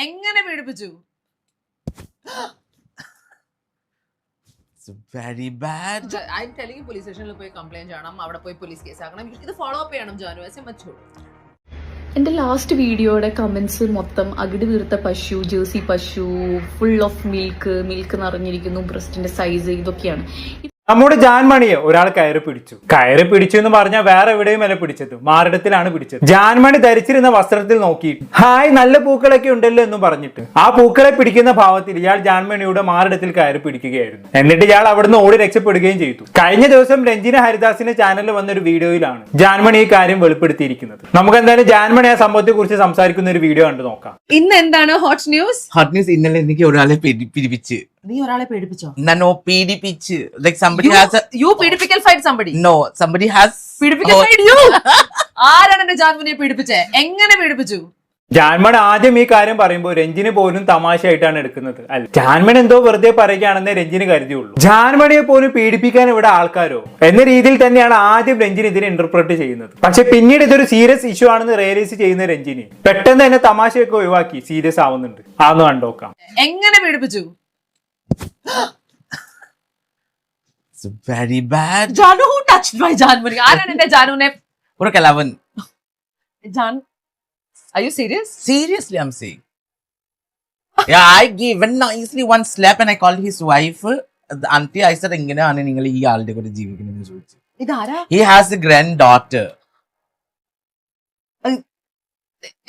എങ്ങനെ പീഡിപ്പിച്ചു? Very bad. I'm telling you, police station പോയി കംപ്ലൈന്റ് ചെയ്യണം, അവിടെ പോയി പോലീസ് കേസ് ആക്കണം. ഇത് ഫോളോ അപ്പ് ചെയ്യണം ജാനു. As A മച്ചുർ. എൻ്റെ ലാസ്റ്റ് വീഡിയോയുടെ കമൻസ് മൊത്തം അകിട് വീർത്ത പശു, ജേഴ്സി പശു, ഫുൾ ഓഫ് മിൽക്ക് നിറഞ്ഞിരിക്കുന്നു, ബ്രസ്റ്റിന്റെ സൈസ്, ഇതൊക്കെയാണ്. നമ്മുടെ ജാൻമണിയെ ഒരാൾ കയറി പിടിച്ചു എന്ന് പറഞ്ഞാൽ വേറെ എവിടെയും അല്ല പിടിച്ചത്, മാറിടത്തിലാണ് പിടിച്ചത്. ജാൻമണി ധരിച്ചിരുന്ന വസ്ത്രത്തിൽ നോക്കി ഹായ് നല്ല പൂക്കളൊക്കെ ഉണ്ടല്ലോ എന്നും പറഞ്ഞിട്ട് ആ പൂക്കളെ പിടിക്കുന്ന ഭാവത്തിൽ ഇയാൾ ജാൻമണിയുടെ മാറിടത്തിൽ കയറി പിടിക്കുകയായിരുന്നു. എന്നിട്ട് ഇയാൾ അവിടുന്ന് ഓടി രക്ഷപ്പെടുകയും ചെയ്തു. കഴിഞ്ഞ ദിവസം രഞ്ജിന ഹരിദാസിന്റെ ചാനലിൽ വന്നൊരു വീഡിയോയിലാണ് ജാൻമണി ഈ കാര്യം വെളിപ്പെടുത്തിയിരിക്കുന്നത്. നമുക്ക് എന്തായാലും ജാൻമണി ആ സംഭവത്തെ കുറിച്ച് സംസാരിക്കുന്ന ഒരു വീഡിയോ കണ്ടു നോക്കാം. ഇന്ന് എന്താണ് ഹോട്ട് ന്യൂസ്? ഇന്നലെ എനിക്ക് ഒരാളെ പീഡിപ്പിച്ച്. നീ ഒരാളെ പീഡിപ്പിച്ചോ? No, പീഡിപ്പിച്ച്. Like somebody has a... You pedipical fight somebody? No, somebody has... Pedipical fight you? ആരാണ് എന്റെ ജാൻമണിയെ പീഡിപ്പിച്ചേ? എങ്ങനെ പീഡിപ്പിച്ചു? ജാൻമണി ആദ്യം ഈ കാര്യം പറയുമ്പോൾ രഞ്ജിന് പോലും തമാശയായിട്ടാണ് എടുക്കുന്നത്. അല്ല, ജാൻമണി എന്തോ വെറുതെ പറയുകയാണെന്നേ രഞ്ജിന് കരുതിയുള്ളൂ. ജാൻമണിയെ പോലും പീഡിപ്പിക്കാൻ ഇവിടെ ആൾക്കാരോ എന്ന രീതിയിൽ തന്നെയാണ് ആദ്യം രഞ്ജിന് ഇതിനെ ഇന്റർപ്രറ്റ് ചെയ്യുന്നത്. പക്ഷെ പിന്നീട് ഇതൊരു സീരിയസ് ഇഷ്യൂ ആണെന്ന് റിയലൈസ് ചെയ്യുന്ന രഞ്ജിന് പെട്ടെന്ന് തന്നെ തമാശയൊക്കെ ഒഴിവാക്കി സീരിയസ് ആവുന്നുണ്ട്. അതൊന്ന് കണ്ടോക്കാം. എങ്ങനെ പീഡിപ്പിച്ചു? It's very bad. Janu, who touched my Janmani? ആരാണ് എന്റെ ജാനുവിനെ? ഒരു കലവൻ. Jan, are you serious? Seriously, I'm saying. Yeah, I gave very nicely one slap and I called his wife. The auntie, I said, "Ingane ningal ee aalde kodu jeevikkunnu ചോദിച്ചു." ഇതാരാ? He has a granddaughter.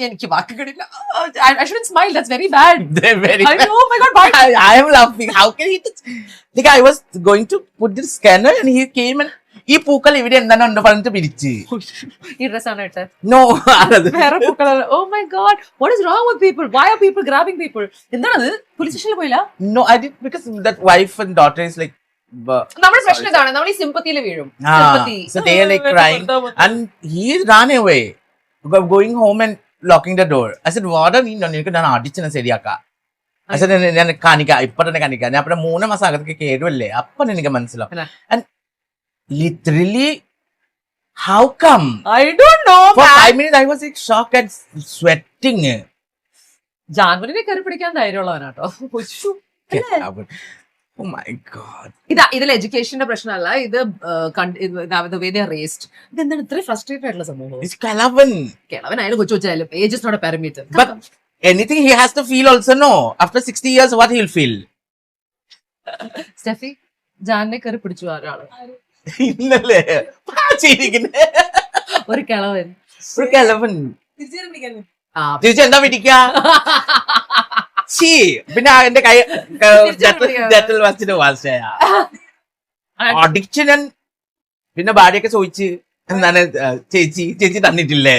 എനിക്ക് വാക്കുകളില്ല. I shouldn't smile. That's very bad. They're very I know. Oh my God, why? I am laughing. How can he? Like I was going to put the scanner and he came and ഈ പൂക്കൾ ഇവിടെ എന്താണ് ഉണ്ട് പറഞ്ഞിട്ട് പിടിച്ച്. ഈ ഡ്രസ്സാണ് ഇട്ടത്? No. വേറെ പൂക്കളല്ല. Oh my God, what is wrong with people? Why are people grabbing people? എന്താണത്? പോലീസ് സ്റ്റേഷനിൽ പോയില്ല? No, I did because that wife and daughter is like. നമ്മുടെ പ്രശ്നം ഇതാണ്, നമ്മൾ ഈ സിമ്പത്തിയിൽ വീഴും. So they are like crying and he ran away, going home and locking the door. I said, "What are you doing?" ഞാൻ അടിച്ചെന്ന് ശരിയാക്കാം. I said, ഞാൻ കാണിക്കാം, ഇപ്പൊ തന്നെ കാണിക്കാം. ഞാൻ അപ്പൊ 3 മാസം അകത്തേക്ക് കേടുവല്ലേ, അപ്പൊ എനിക്ക് മനസ്സിലാവും. And literally, how come? I don't know. For 5 minutes I was like shocked and sweating. ജാൻമണിനെ കയറി പിടിക്കാൻ ധൈര്യമുള്ളവനാട്ടോ. Oh my God. ഇതിൽ എഡ്യൂക്കേഷന്റെ പ്രശ്നമല്ല, ഇത് റേസ്ഡ്. ഇതെന്താണ് ഇത്ര ഫ്രസ്ട്രേറ്റഡ് ആയിട്ടുള്ള സംഭവം? It's കലവൻ. കിളവനായാലും കൊച്ചുകൊച്ചായാലും age is not a parameter. But anything he has to feel also, no. After 60 years, what he'll feel? Steffi, ജാനിനെ കയറി പിടിച്ചു ഒരാള്. ഇന്നലെ ഒരു കിളവൻ. ഒരു കിളവൻ തിരിച്ചെന്താ പിടിക്ക? പിന്നെ എന്റെ കൈ അഡിക്ഷൻ. പിന്നെ ഭാര്യയൊക്കെ ചോദിച്ച് എന്താണ് ചേച്ചി തന്നിട്ടില്ലേ?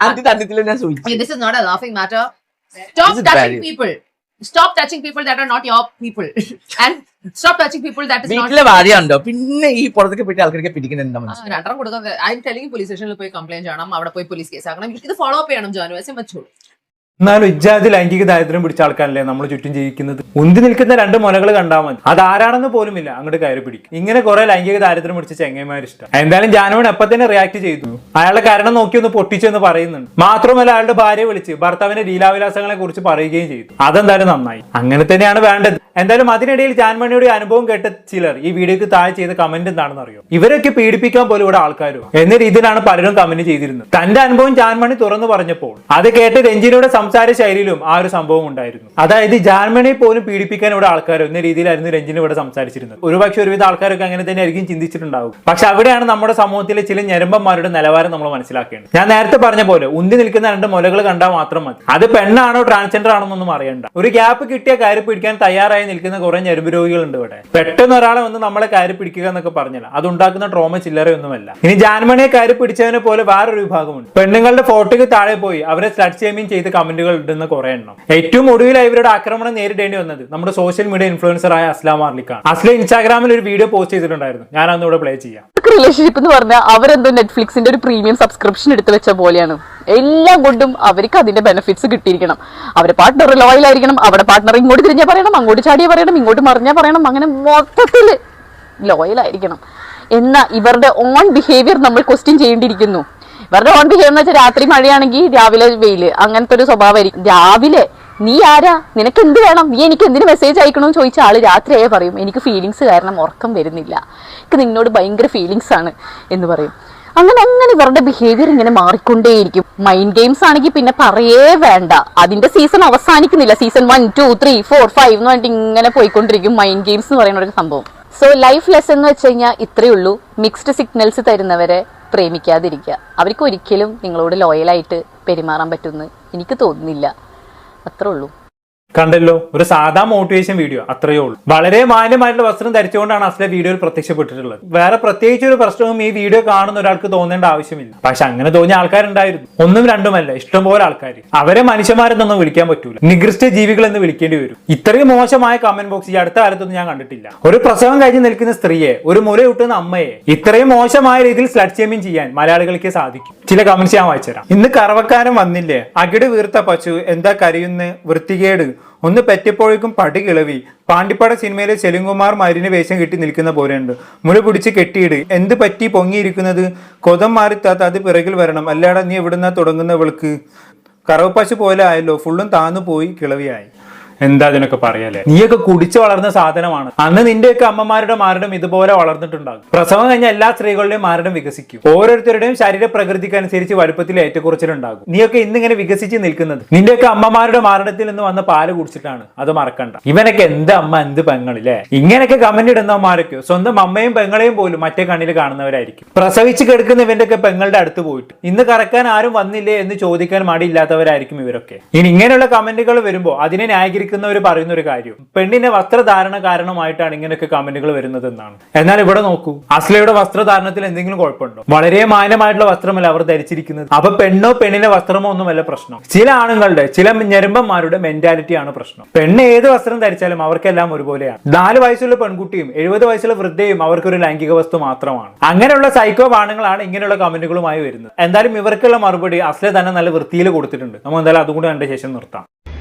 ആന്റി തന്നിട്ടില്ല ഞാൻ ചോദിച്ചു. This is not a laughing matter. Stop touching people. Stop touching people that are not your people. And stop touching people that is not. വീട്ടിലെ ഭാര്യ ഉണ്ടോ? പിന്നെ ഈ പുറത്തേക്ക് പോയിട്ട് ആൾക്കാരൊക്കെ പിടിക്കുന്ന എന്താ മനസ്സിലായി? രണ്ടെണ്ണം കൊടുക്കാൻ. I'm telling you, പോലീസ് സ്റ്റേഷനിൽ പോയി കംപ്ലൈന്റ് ചെയ്യണം, അവിടെ പോയി പോലീസ് കേസ് ആക്കണം. ഇത് ഫോളോ അപ്പ് ചെയ്യണം ജാനു. As A മച്ചുർ. എന്നാലും ഇജ്ജാതി ലൈംഗിക ദാരിദ്ര്യം പിടിച്ച ആൾക്കാരല്ലേ നമ്മൾ ചുറ്റും ജീവിക്കുന്നത്. ഉന്തി നിൽക്കുന്ന 2 മുലകൾ കണ്ടാൽ മതി, അതാരാണെന്ന് പോലുമില്ല, അങ്ങോട്ട് കയറി പിടിക്കും. ഇങ്ങനെ കുറെ ലൈംഗിക ദാരിദ്ര്യം പിടിച്ച ചെങ്ങന്മാരിഷ്ടം. എന്തായാലും ജാനുവിന് എപ്പം തന്നെ റിയാക്ട് ചെയ്തു. അയാളുടെ കാരണം നോക്കി ഒന്ന് പൊട്ടിച്ചെന്ന് പറയുന്നുണ്ട്. മാത്രമല്ല അയാളുടെ ഭാര്യയെ വിളിച്ച് ഭർത്താവിന്റെ ലീലാവിലാസങ്ങളെ കുറിച്ച് പറയുകയും ചെയ്തു. അതെന്തായാലും നന്നായി, അങ്ങനെ തന്നെയാണ് വേണ്ടത്. എന്തായാലും അതിനിടയിൽ ജാൻമണിയുടെ അനുഭവം കേട്ട ചിലർ ഈ വീഡിയോക്ക് താഴെ ചെയ്ത കമന്റ് എന്താണെന്ന് അറിയോ? ഇവരൊക്കെ പീഡിപ്പിക്കാൻ പോലും ഇവിടെ ആൾക്കാരോ എന്ന രീതിയിലാണ് പലരും കമന്റ് ചെയ്തിരുന്നത്. തന്റെ അനുഭവം ജാൻമണി തുറന്നു പറഞ്ഞപ്പോൾ അത് കേട്ട് രഞ്ജിനിയുടെ സംസാര ശൈലിയിലും ആ ഒരു സംഭവം ഉണ്ടായിരുന്നു. അതായത് ജാൻമണിയെ പോലും പീഡിപ്പിക്കാൻ ഇവിടെ ആൾക്കാരോ എന്ന രീതിയിലായിരുന്നു രഞ്ജിനി ഇവിടെ സംസാരിച്ചിരുന്നത്. ഒരുപക്ഷെ ഒരുവിധ ആൾക്കാരൊക്കെ അങ്ങനെ തന്നെ ആയിരിക്കും ചിന്തിച്ചിട്ടുണ്ടാവും. പക്ഷെ അവിടെയാണ് നമ്മുടെ സമൂഹത്തിലെ ചില ഞരമ്പന്മാരുടെ നിലവാരം നമ്മൾ മനസ്സിലാക്കേണ്ടത്. ഞാൻ നേരത്തെ പറഞ്ഞ പോലെ ഉന്തി നിൽക്കുന്ന 2 മുലകൾ കണ്ടാൽ മാത്രം മതി, അത് പെണ്ണാണോ ട്രാൻസ്ജെൻഡർ ആണോ എന്നൊന്നും അറിയണ്ട. ഒരു ഗ്യാപ്പ് കിട്ടിയ കയറി പിടിക്കാൻ തയ്യാറായി നിൽക്കുന്ന കുറെ ഞരമ്പ് രോഗികളുണ്ട് ഇവിടെ. പെട്ടെന്ന് ഒരാളെ വന്ന് നമ്മളെ കയറി പിടിക്കുക എന്നൊക്കെ പറഞ്ഞില്ല, അതുണ്ടാക്കുന്ന ട്രോമ ചില്ലറയൊന്നുമല്ല. ഇനി ജാൻമണിയെ കയറി പിടിച്ചതിനെ പോലെ വേറൊരു വിഭാഗമുണ്ട്. പെണ്ണുങ്ങളുടെ ഫോട്ടോയ്ക്ക് താഴെ പോയി അവരെ സ്ലട്ട് ഷേമിംഗ് ചെയ്ത് കമന്റുകൾ ഇടുന്ന കുറെ എണ്ണം. ഏറ്റവും ഒടുവിലായി ഇവരുടെ ആക്രമണം നേരിടേണ്ടി വന്നത് നമ്മുടെ സോഷ്യൽ മീഡിയ ഇൻഫ്ലുവൻസർ ആയ അസ്ലാം മാർലിക്കാണ്. അസ്ല ഇൻസ്റ്റാഗ്രാമിൽ ഒരു വീഡിയോ പോസ്റ്റ് ചെയ്തിട്ടുണ്ടായിരുന്നു, ഞാൻ അന്ന് ഇവിടെ പ്ലേ ചെയ്യാം. റിലേഷൻഷിപ്പ് എന്ന് പറഞ്ഞാൽ അവരെന്തോ നെറ്റ്ഫ്ലിക്സിന്റെ ഒരു പ്രീമിയം സബ്സ്ക്രിപ്ഷൻ എടുത്തു വെച്ച പോലെയാണ്. എല്ലാം കൊണ്ടും അവർക്ക് അതിന്റെ ബെനിഫിറ്റ്സ് കിട്ടിയിരിക്കണം. അവരുടെ പാർട്ട്ണർ ലോയലായിരിക്കണം, അവിടെ പാർട്ട്ണർ ഇങ്ങോട്ട് തിരിഞ്ഞാൽ പറയണം, അങ്ങോട്ട് ചാടിയാൽ പറയണം, ഇങ്ങോട്ട് മറിഞ്ഞാൽ പറയണം, അങ്ങനെ മൊത്തത്തിൽ ലോയലായിരിക്കണം. എന്നാൽ ഇവരുടെ ഓൺ ബിഹേവിയർ നമ്മൾ ക്വസ്റ്റ്യൻ ചെയ്യേണ്ടിയിരിക്കുന്നു. ഇവരുടെ ഓൺ ബിഹേവ് എന്ന് വെച്ചാൽ രാത്രി മഴയാണെങ്കിൽ രാവിലെ വെയില്, അങ്ങനത്തെ ഒരു സ്വഭാവമായിരിക്കും. രാവിലെ നീ ആരാ, നിനക്ക് എന്ത് വേണം, നീ എനിക്ക് എന്തിന് മെസ്സേജ് അയക്കണമെന്ന് ചോദിച്ച ആള് രാത്രിയായ പറയും എനിക്ക് ഫീലിങ്സ് കാരണം ഉറക്കം വരുന്നില്ല, എനിക്ക് നിന്നോട് ഭയങ്കര ഫീലിങ്സ് ആണ് എന്ന് പറയും. അങ്ങനെ അങ്ങനെ ഇവരുടെ ബിഹേവിയർ ഇങ്ങനെ മാറിക്കൊണ്ടേയിരിക്കും. മൈൻഡ് ഗെയിംസ് ആണെങ്കിൽ പിന്നെ പറയേ വേണ്ട, അതിന്റെ സീസൺ അവസാനിക്കുന്നില്ല. സീസൺ 1, 2, 3, 4, 5 എന്ന് പറഞ്ഞിട്ട് ഇങ്ങനെ പോയിക്കൊണ്ടിരിക്കും മൈൻഡ് ഗെയിംസ് എന്ന് പറയുന്ന ഒരു സംഭവം. സോ ലൈഫ് ലെസൺ എന്ന് വെച്ച് കഴിഞ്ഞാൽ ഇത്രയേ ഉള്ളൂ. മിക്സ്ഡ് സിഗ്നൽസ് തരുന്നവരെ പ്രേമിക്കാതിരിക്കുക. അവർക്ക് ഒരിക്കലും നിങ്ങളോട് ലോയലായിട്ട് പെരുമാറാൻ പറ്റുമെന്ന് എനിക്ക് തോന്നുന്നില്ല. അത്രേ ഉള്ളൂ. കണ്ടല്ലോ, ഒരു സാധാ മോട്ടിവേഷൻ വീഡിയോ, അത്രയേ ഉള്ളൂ. വളരെ മാന്യമായിട്ടുള്ള വസ്ത്രം ധരിച്ചുകൊണ്ടാണ് അസ്ല വീഡിയോയിൽ പ്രത്യക്ഷപ്പെട്ടിട്ടുള്ളത്. വേറെ പ്രത്യേകിച്ച് ഒരു പ്രശ്നവും ഈ വീഡിയോ കാണുന്ന ഒരാൾക്ക് തോന്നേണ്ട ആവശ്യമില്ല. പക്ഷെ അങ്ങനെ തോന്നിയ ആൾക്കാരുണ്ടായിരുന്നു, ഒന്നും രണ്ടുമല്ല, ഇഷ്ടംപോലെ ആൾക്കാർ. അവരെ മനുഷ്യന്മാരെന്നൊന്നും വിളിക്കാൻ പറ്റൂല, നികൃഷ്ട ജീവികൾ എന്ന് വിളിക്കേണ്ടി വരും. ഇത്രയും മോശമായ കമന്റ് ബോക്സ് ഈ അടുത്ത കാലത്തൊന്നും ഞാൻ കണ്ടിട്ടില്ല. ഒരു പ്രസവം കഴിഞ്ഞ് നിൽക്കുന്ന സ്ത്രീയെ, ഒരു മുലയൂട്ടുന്ന അമ്മയെ ഇത്രയും മോശമായ രീതിയിൽ സ്ലട്ട് ഷേമിംഗ് ചെയ്യാൻ മലയാളികൾക്ക് സാധിക്കും. ചില കമന്റ്സ് ഞാൻ വായിച്ചുതരാം. ഇന്ന് കറവക്കാരൻ വന്നില്ലേ, അകിട് വീർത്ത പശു എന്താ കരയുന്ന്, വൃത്തികേട്, ഒന്ന് പെറ്റപ്പോഴേക്കും പടി കിളവി. പാണ്ടിപ്പട സിനിമയിലെ സെലിംകുമാർ മരിന് വേഷം കിട്ടി നിൽക്കുന്ന പോലെയുണ്ട്. മുല പിടിച്ച് കെട്ടിയിട്, എന്ത് പറ്റി പൊങ്ങിയിരിക്കുന്നത്, കൊതം മാറിത്താത്ത അത് പിറകിൽ വരണം, അല്ലാടെ നീ എവിടുന്നാ തുടങ്ങുന്നവൾക്ക്, കറവപ്പശു പോലെ ആയല്ലോ, ഫുള്ളും താന്നു പോയി കിളവിയായി. എന്താ അതിനൊക്കെ പറയാലേ, നീയൊക്കെ കുടിച്ചു വളർന്ന സാധനമാണ്. അന്ന് നിന്റെയൊക്കെ അമ്മമാരുടെ മാരടം ഇതുപോലെ വളർന്നിട്ടുണ്ടാകും. പ്രസവം കഴിഞ്ഞ എല്ലാ സ്ത്രീകളുടെയും മാരടം വികസിക്കും. ഓരോരുത്തരുടെയും ശരീര പ്രകൃതിക്ക് അനുസരിച്ച് വലുപ്പത്തിൽ ഏറ്റക്കുറച്ചിലുണ്ടാകും. നീയൊക്കെ ഇന്നിങ്ങനെ വികസിച്ച് നിൽക്കുന്നത് നിന്റെയൊക്കെ അമ്മമാരുടെ മാരടത്തിൽ നിന്ന് വന്ന പാല് കുടിച്ചിട്ടാണ്, അത് മറക്കണ്ട. ഇവനൊക്കെ എന്ത് അമ്മ എന്ത് പെങ്ങളില്ലേ. ഇങ്ങനെയൊക്കെ കമന്റ് ഇടുന്നവന്മാരൊക്കെ സ്വന്തം അമ്മയും പെങ്ങളെയും പോലും മറ്റേ കണ്ണിൽ കാണുന്നവരായിരിക്കും. പ്രസവിച്ച് കിടക്കുന്ന ഇവന്റെയൊക്കെ പെങ്ങളുടെ അടുത്ത് പോയിട്ട് ഇന്ന് കറക്കാൻ ആരും വന്നില്ലേ എന്ന് ചോദിക്കാൻ മടിയില്ലാത്തവരായിരിക്കും ഇവരൊക്കെ. ഇനി ഇങ്ങനെയുള്ള കമന്റുകൾ വരുമ്പോൾ അതിനെ ന്യായീകരിക്കുന്നവർ പറയുന്ന ഒരു കാര്യം, പെണ്ണിന്റെ വസ്ത്രധാരണ കാരണമായിട്ടാണ് ഇങ്ങനെയൊക്കെ കമന്റുകൾ വരുന്നത് എന്നാണ്. എന്നാൽ ഇവിടെ നോക്കൂ, അസ്ലയുടെ വസ്ത്രധാരണത്തിൽ എന്തെങ്കിലും കുഴപ്പമുണ്ടോ? വളരെ മാന്യമായിട്ടുള്ള വസ്ത്രമല്ല അവർ ധരിച്ചിരിക്കുന്നത്. അപ്പൊ പെണ്ണോ പെണ്ണിന്റെ വസ്ത്രമോ ഒന്നുമല്ല പ്രശ്നം. ചില ആണുങ്ങളുടെ, ചില ഞെരുമ്പന്മാരുടെ മെന്റാലിറ്റിയാണ് പ്രശ്നം. പെണ്ണ് ഏത് വസ്ത്രം ധരിച്ചാലും അവർക്കെല്ലാം ഒരുപോലെയാണ്. 4 വയസ്സുള്ള പെൺകുട്ടിയും 70 വയസ്സുള്ള വൃദ്ധയും അവർക്കൊരു ലൈംഗിക വസ്തു മാത്രമാണ്. അങ്ങനെയുള്ള സൈക്കോ ആണുങ്ങളാണ് ഇങ്ങനെയുള്ള കമന്റുകളുമായി വരുന്നത്. എന്തായാലും ഇവർക്കുള്ള മറുപടി അസ്ല തന്നെ നല്ല വൃത്തിയിൽ കൊടുത്തിട്ടുണ്ട്. നമ്മൾ എന്തായാലും അതുകൂടെ കണ്ട ശേഷം നിർത്താം.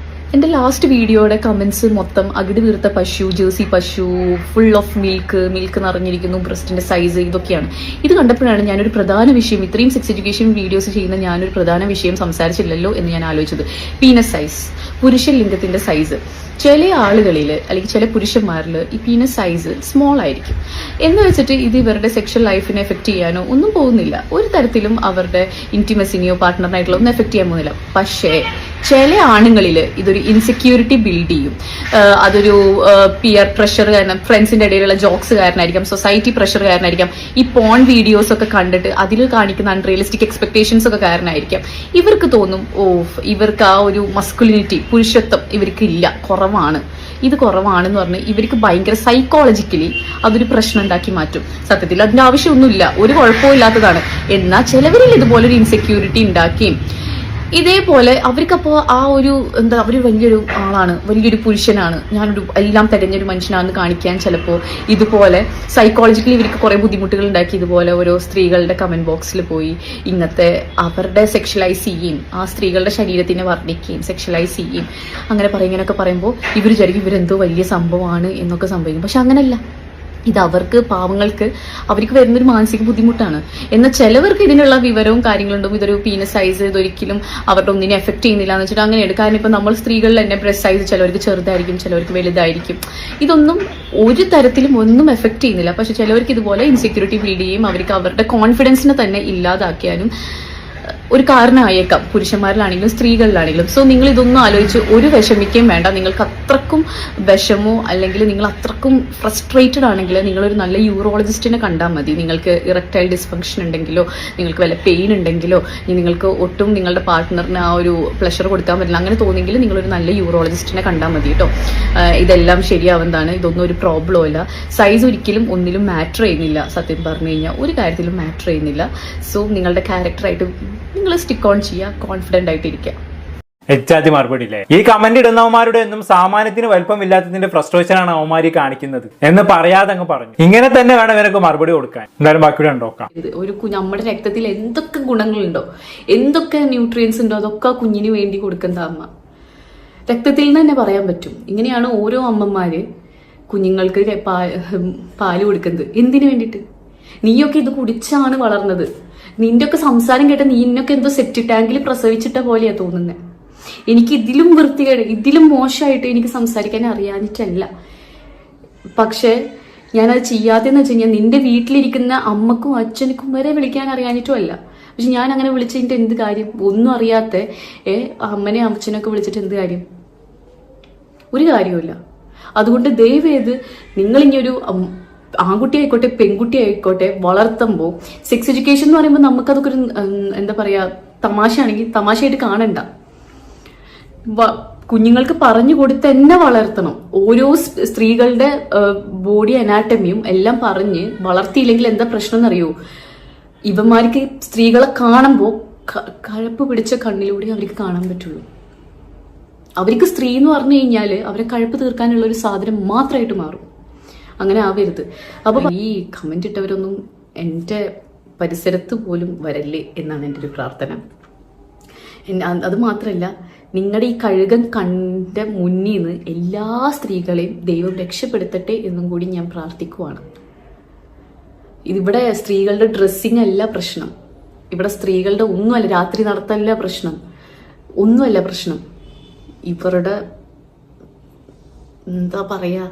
എൻ്റെ ലാസ്റ്റ് വീഡിയോയുടെ കമന്റ്സ് മൊത്തം അകിട് വീർത്ത പശു, ജേഴ്സി പശു, ഫുൾ ഓഫ് മിൽക്ക് നിറഞ്ഞിരിക്കുന്നു, ബ്രസ്റ്റിന്റെ സൈസ്, ഇതൊക്കെയാണ്. ഇത് കണ്ടപ്പോഴാണ് ഞാനൊരു പ്രധാന വിഷയം, ഇത്രയും സെക്സ് എഡ്യൂക്കേഷൻ വീഡിയോസ് ചെയ്യുന്ന ഞാനൊരു പ്രധാന വിഷയം സംസാരിച്ചില്ലല്ലോ എന്ന് ഞാൻ ആലോചിച്ചത്. പീനസ് സൈസ്, പുരുഷ ലിംഗത്തിന്റെ സൈസ്. ചില ആളുകളിൽ അല്ലെങ്കിൽ ചില പുരുഷന്മാരിൽ ഈ പീനസ് സൈസ് സ്മോൾ ആയിരിക്കും എന്ന് വെച്ചിട്ട് ഇത് ഇവരുടെ സെക്ഷൽ ലൈഫിനെ എഫക്ട് ചെയ്യാനോ ഒന്നും പോകുന്നില്ല. ഒരു തരത്തിലും അവരുടെ ഇന്റിമസിനെയോ പാർട്ട്ണറിനായിട്ടുള്ള ഒന്നും എഫക്ട് ചെയ്യാൻ പോകുന്നില്ല. പക്ഷേ ചില ആണുങ്ങളിൽ ഇതൊരു ഇൻസെക്യൂരിറ്റി ബിൽഡ് ചെയ്യും. അതൊരു പിയർ പ്രഷർ കാരണം, ഫ്രണ്ട്സിന്റെ ഇടയിലുള്ള ജോക്സ് കാരണമായിരിക്കാം, സൊസൈറ്റി പ്രഷർ കാരണമായിരിക്കാം, ഈ പോൺ വീഡിയോസ് ഒക്കെ കണ്ടിട്ട് അതിൽ കാണിക്കുന്ന അൺറിയലിസ്റ്റിക് എക്സ്പെക്ടേഷൻസ് ഒക്കെ കാരണമായിരിക്കാം. ഇവർക്ക് തോന്നും ഇവർക്ക് ആ ഒരു മസ്കുലിനിറ്റി, പുരുഷത്വം ഇവർക്ക് ഇല്ല, കുറവാണ്, ഇത് കുറവാണെന്ന് പറഞ്ഞ് ഇവർക്ക് ഭയങ്കര സൈക്കോളജിക്കലി അതൊരു പ്രശ്നം ഉണ്ടാക്കി മാറ്റും. സത്യത്തിൽ അതിന്റെ ആവശ്യമൊന്നുമില്ല, ഒരു കുഴപ്പമില്ലാത്തതാണ്. എന്നാൽ ചിലവരിൽ ഇതുപോലൊരു ഇൻസെക്യൂരിറ്റി ഉണ്ടാക്കുകയും ഇതേപോലെ അവർക്കപ്പോൾ ആ ഒരു അവർ വലിയൊരു ആളാണ്, വലിയൊരു പുരുഷനാണ്, ഞാനൊരു എല്ലാം തികഞ്ഞൊരു മനുഷ്യനാണെന്ന് കാണിക്കാൻ ചിലപ്പോൾ ഇതുപോലെ സൈക്കോളജിക്കലി ഇവർക്ക് കുറേ ബുദ്ധിമുട്ടുകൾ ഉണ്ടാക്കി ഇതുപോലെ ഓരോ സ്ത്രീകളുടെ കമന്റ് ബോക്സിൽ പോയി ഇങ്ങനത്തെ അവരുടെ സെക്ഷലൈസ് ചെയ്യുകയും ആ സ്ത്രീകളുടെ ശരീരത്തിനെ വർണ്ണിക്കുകയും സെക്ഷലൈസ് ചെയ്യുകയും അങ്ങനെ ഇങ്ങനെയൊക്കെ പറയുമ്പോൾ ഇവർ വിചാരിക്കും ഇവരെന്തോ വലിയ സംഭവമാണ് എന്നൊക്കെ സംഭവിക്കും. പക്ഷെ അങ്ങനെയല്ല. ഇത് അവർക്ക്, പാവങ്ങൾക്ക്, അവർക്ക് വരുന്നൊരു മാനസിക ബുദ്ധിമുട്ടാണ്. എന്നാൽ ചിലവർക്ക് ഇതിനുള്ള വിവരവും കാര്യങ്ങളുണ്ടും, ഇതൊരു പീനസ് സൈസ് ഇതൊരിക്കലും അവരുടെ ഒന്നിനെ എഫക്ട് ചെയ്യുന്നില്ല എന്ന് വെച്ചിട്ട് അങ്ങനെയാണ്. കാരണം ഇപ്പം നമ്മൾ സ്ത്രീകളിൽ തന്നെ ബ്രസ്റ്റ് സൈസ് ചിലവർക്ക് ചെറുതായിരിക്കും, ചിലവർക്ക് വലുതായിരിക്കും. ഇതൊന്നും ഒരു തരത്തിലും ഒന്നും എഫക്ട് ചെയ്യുന്നില്ല. പക്ഷെ ചിലവർക്ക് ഇതുപോലെ ഇൻസെക്യൂരിറ്റി ബിൽഡ് ചെയ്യും, അവർക്ക് അവരുടെ കോൺഫിഡൻസിനെ തന്നെ ഇല്ലാതാക്കിയാലും ഒരു കാരണമായേക്കാം, പുരുഷന്മാരിലാണെങ്കിലും സ്ത്രീകളിലാണെങ്കിലും. സോ നിങ്ങൾ ഇതൊന്നും ആലോചിച്ച് ഒരു വിഷമിക്കുകയും വേണ്ട. നിങ്ങൾക്ക് അത്രക്കും വിഷമോ അല്ലെങ്കിൽ നിങ്ങൾ അത്രക്കും ഫ്രസ്ട്രേറ്റഡ് ആണെങ്കിൽ നിങ്ങളൊരു നല്ല യൂറോളജിസ്റ്റിനെ കണ്ടാൽ മതി. നിങ്ങൾക്ക് ഇറക്ടൈൽ ഡിസ്ഫങ്ഷൻ ഉണ്ടെങ്കിലോ, നിങ്ങൾക്ക് വല്ല പെയിൻ ഉണ്ടെങ്കിലോ, നിങ്ങൾക്ക് ഒട്ടും നിങ്ങളുടെ പാർട്ട്ണറിന് ആ ഒരു പ്ലഷർ കൊടുക്കാൻ പറ്റില്ല, അങ്ങനെ തോന്നിയെങ്കിൽ നിങ്ങളൊരു നല്ല യൂറോളജിസ്റ്റിനെ കണ്ടാൽ മതി കേട്ടോ. ഇതെല്ലാം ശരിയാവുന്നതാണ്, ഇതൊന്നും ഒരു പ്രോബ്ലം ഇല്ല. സൈസ് ഒരിക്കലും ഒന്നിലും മാറ്റർ ചെയ്യുന്നില്ല. സത്യം പറഞ്ഞു കഴിഞ്ഞാൽ ഒരു കാര്യത്തിലും മാറ്റർ ചെയ്യുന്നില്ല. സോ നിങ്ങളുടെ ക്യാരക്ടറായിട്ട് നിങ്ങൾ സ്റ്റിക്ക് ഓൺ ചെയ്യുക, കോൺഫിഡന്റ് ആയിട്ടിരിക്കുക. എച്ചാതി മറുപടിയില്ലേ. ഈ കമന്റ് ഇടുന്നവന്മാരുടെ ഒന്നും സാമാന്യത്തിന് വലിപ്പമില്ലാത്തതിന്റെ ഫ്രസ്ട്രേഷൻ ആണ് അവന്മാരി കാണിക്കുന്നത് എന്ന് പറയാതെ അങ്ങ് പറഞ്ഞു. ഇങ്ങനെ തന്നെ വേണം ഇവരൊക്കെ മറുപടി കൊടുക്കാൻ. എന്തായാലും ബാക്കിയുടെ ഉണ്ടോക്കാം. ഒരു നമ്മുടെ രക്തത്തിൽ എന്തൊക്കെ ഗുണങ്ങളുണ്ടോ, എന്തൊക്കെ ന്യൂട്രിയൻസ് ഉണ്ടോ, അതൊക്കെ കുഞ്ഞിന് വേണ്ടി കൊടുക്കുന്ന അമ്മ. രക്തത്തിൽ നിന്ന് തന്നെ പറയാൻ പറ്റും. ഇങ്ങനെയാണ് ഓരോ അമ്മമാര് കുഞ്ഞുങ്ങൾക്ക് പാല് കൊടുക്കുന്നത്. എന്തിനു വേണ്ടിയിട്ട്? നീയൊക്കെ ഇത് കുടിച്ചാണ് വളർന്നത്, നിന്റെ ഒക്കെ സംസാരം കേട്ട നീ ഇന്നൊക്കെ എന്തോ സെറ്റ് ടാങ്കിൽ പ്രസവിച്ചിട്ട പോലെയാ തോന്നുന്നത്. എനിക്ക് ഇതിലും വൃത്തികേട്, ഇതിലും മോശമായിട്ട് എനിക്ക് സംസാരിക്കാൻ അറിയാഞ്ഞിട്ടല്ല. പക്ഷെ ഞാനത് ചെയ്യാതെന്ന് വെച്ച് കഴിഞ്ഞാൽ നിന്റെ വീട്ടിലിരിക്കുന്ന അമ്മക്കും അച്ഛനക്കും വരെ വിളിക്കാൻ അറിയാഞ്ഞിട്ടും അല്ല. പക്ഷെ ഞാൻ അങ്ങനെ വിളിച്ചതിന്റെ എന്ത് കാര്യം? ഒന്നും അറിയാത്ത അമ്മനെ അച്ഛനൊക്കെ വിളിച്ചിട്ട് എന്ത് കാര്യം? ഒരു കാര്യമില്ല. അതുകൊണ്ട് ദയവേത് നിങ്ങളിങ്ങൊരു ആൺകുട്ടി ആയിക്കോട്ടെ പെൺകുട്ടി ആയിക്കോട്ടെ വളർത്തുമ്പോൾ സെക്സ് എഡ്യൂക്കേഷൻ എന്ന് പറയുമ്പോൾ നമുക്കതൊക്കെ ഒരു എന്താ പറയാ തമാശയാണെങ്കിൽ തമാശയായിട്ട് കാണണ്ട. കുഞ്ഞുങ്ങൾക്ക് പറഞ്ഞു കൊടുത്ത് തന്നെ വളർത്തണം. ഓരോ സ്ത്രീകളുടെ ബോഡി അനാട്ടമിയും എല്ലാം പറഞ്ഞ് വളർത്തിയില്ലെങ്കിൽ എന്താ പ്രശ്നം എന്നറിയോ? ഇവന്മാർക്ക് സ്ത്രീകളെ കാണുമ്പോൾ കഴപ്പ് പിടിച്ച കണ്ണിലൂടെ അവർക്ക് കാണാൻ പറ്റുള്ളൂ. അവർക്ക് സ്ത്രീ എന്ന് പറഞ്ഞു കഴിഞ്ഞാൽ അവരെ കഴപ്പ് തീർക്കാനുള്ള ഒരു സാധനം മാത്രമായിട്ട് മാറും. അങ്ങനെ ആവരുത്. അപ്പൊ ഈ കമന്റ് ഇട്ടവരൊന്നും എൻ്റെ പരിസരത്ത് പോലും വരല്ലേ എന്നാണ് എൻ്റെ ഒരു പ്രാർത്ഥന. അത് മാത്രമല്ല, നിങ്ങളുടെ ഈ കഴുകൻ കണ്ട മുന്നിൽ നിന്ന് എല്ലാ സ്ത്രീകളെയും ദൈവം രക്ഷപ്പെടുത്തട്ടെ എന്നും കൂടി ഞാൻ പ്രാർത്ഥിക്കുവാണ്. ഇതിവിടെ സ്ത്രീകളുടെ ഡ്രസ്സിങ് അല്ല പ്രശ്നം, ഇവിടെ സ്ത്രീകളുടെ ഒന്നുമല്ല, രാത്രി നടത്തല്ല പ്രശ്നം, ഒന്നുമല്ല പ്രശ്നം. ഇവരുടെ എന്താ പറയാ,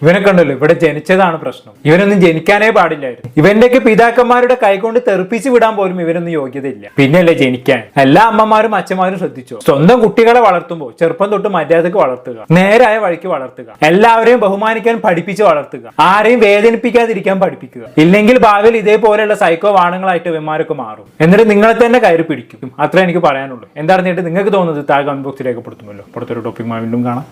ഇവനെ കണ്ടല്ലോ, ഇവിടെ ജനിച്ചതാണ് പ്രശ്നം. ഇവനൊന്നും ജനിക്കാനേ പാടില്ലായിരുന്നു. ഇവന്റെയൊക്കെ പിതാക്കന്മാരുടെ കൈകൊണ്ട് തെറിപ്പിച്ച് വിടാൻ പോലും ഇവരൊന്നും യോഗ്യതയില്ല, പിന്നെയല്ലേ ജനിക്കാൻ. എല്ലാ അമ്മമാരും അച്ഛന്മാരും ശ്രദ്ധിച്ചോ, സ്വന്തം കുട്ടികളെ വളർത്തുമ്പോൾ ചെറുപ്പം തൊട്ട് മര്യാദക്ക് വളർത്തുക, നേരായ വഴിക്ക് വളർത്തുക, എല്ലാവരെയും ബഹുമാനിക്കാൻ പഠിപ്പിച്ച് വളർത്തുക, ആരെയും വേദനിപ്പിക്കാതിരിക്കാൻ പഠിപ്പിക്കുക. ഇല്ലെങ്കിൽ ഭാവിയിൽ ഇതേപോലെയുള്ള സൈക്കോ വാണങ്ങളായിട്ട് ഇവന്മാരൊക്കെ മാറും. എന്നിട്ട് നിങ്ങളെ തന്നെ കയറി പിടിക്കും. അത്രേ എനിക്ക് പറയാനുള്ളൂ. എന്താണെന്നിട്ട് നിങ്ങൾക്ക് തോന്നുന്നത് താഴെ കമന്റ് ബോക്സിൽ രേഖപ്പെടുത്തുമല്ലോ. പുറത്തൊരു ടോപ്പിക് വീണ്ടും കാണാം.